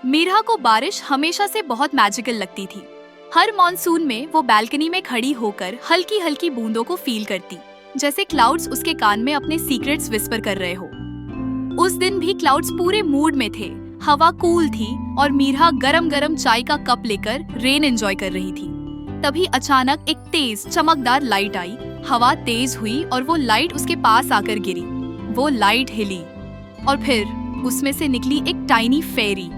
मीरा को बारिश हमेशा से बहुत मैजिकल लगती थी। हर मॉनसून में वो बालकनी में खड़ी होकर हल्की हल्की बूंदों को फील करती, जैसे क्लाउड्स उसके कान में अपने सीक्रेट्स विस्पर कर रहे हो। उस दिन भी क्लाउड्स पूरे मूड में थे, हवा कूल थी और मीरा गरम गरम चाय का कप लेकर रेन एंजॉय कर रही थी। तभी अचानक एक तेज चमकदार लाइट आई, हवा तेज हुई और वो लाइट उसके पास आकर गिरी। वो लाइट हिली और फिर उसमें से निकली एक टाइनी फेरी।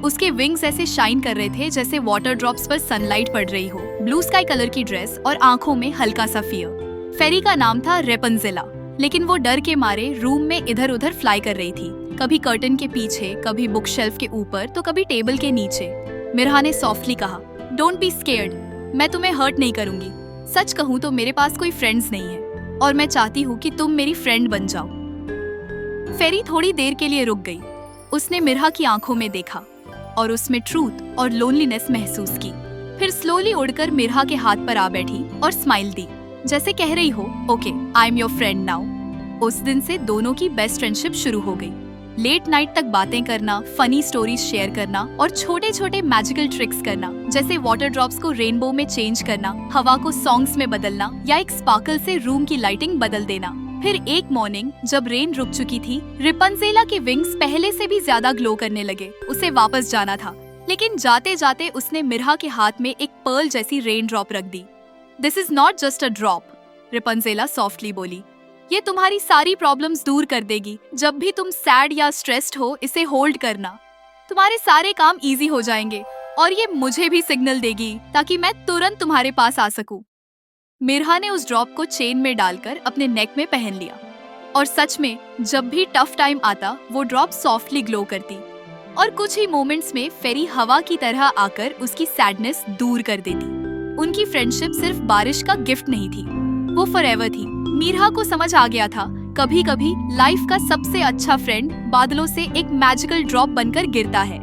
उसके विंग्स ऐसे शाइन कर रहे थे जैसे वाटर ड्रॉप्स पर सनलाइट पड़ रही हो। ब्लू स्काई कलर की ड्रेस और आंखों में हल्का सा फियर। फेरी का नाम था रेपंजेला, लेकिन वो डर के मारे रूम में इधर उधर फ्लाई कर रही थी, कभी कर्टन के पीछे, कभी बुक शेल्फ के ऊपर, तो कभी टेबल के नीचे। मिरा ने सॉफ्टली कहा, डोंट बी स्केयर्ड, मैं तुम्हें हर्ट नहीं करूंगी। सच कहूँ तो मेरे पास कोई फ्रेंड्स नहीं है और मैं चाहती हूँ कि तुम मेरी फ्रेंड बन जाओ। फेरी थोड़ी देर के लिए रुक गई। उसने मिरा की आंखों में देखा और उसमें ट्रूथ और लोनलीनेस महसूस की। फिर स्लोली उड़कर मिरा के हाथ पर आ बैठी और स्माइल दी, जैसे कह रही हो, okay, I am your friend now. उस दिन से दोनों की बेस्ट फ्रेंडशिप शुरू हो गई। लेट नाइट तक बातें करना, फनी स्टोरीज शेयर करना और छोटे छोटे मैजिकल ट्रिक्स करना, जैसे वाटर ड्रॉप्स को रेनबो में चेंज करना, हवा को सॉन्ग्स में बदलना या एक स्पार्कल से रूम की लाइटिंग बदल देना। फिर एक मॉर्निंग जब रेन रुक चुकी थी, रेपंजेला के विंग्स पहले से भी ज्यादा ग्लो करने लगे। उसे वापस जाना था, लेकिन जाते जाते उसने मिरा के हाथ में एक पर्ल जैसी रेन ड्रॉप रख दी। This is not just a drop, Rapunzel softly बोली, ये तुम्हारी सारी प्रॉब्लम्स दूर कर देगी। जब भी तुम सैड या स्ट्रेस्ड हो, इसे होल्ड करना, तुम्हारे सारे काम इजी हो जाएंगे और ये मुझे भी सिग्नल देगी ताकि मैं तुरंत तुम्हारे पास आ सकूं। मिरा ने उस ड्रॉप को चेन में डालकर अपने नेक में पहन लिया और सच में जब भी टफ टाइम आता, वो ड्रॉप सॉफ्टली ग्लो करती और कुछ ही मोमेंट्स में फेरी हवा की तरह आकर उसकी सैडनेस दूर कर देती। उनकी फ्रेंडशिप सिर्फ बारिश का गिफ्ट नहीं थी, वो फॉरएवर थी। मिरा को समझ आ गया था, कभी कभी लाइफ का सबसे अच्छा फ्रेंड बादलों से एक मैजिकल ड्रॉप बनकर गिरता है।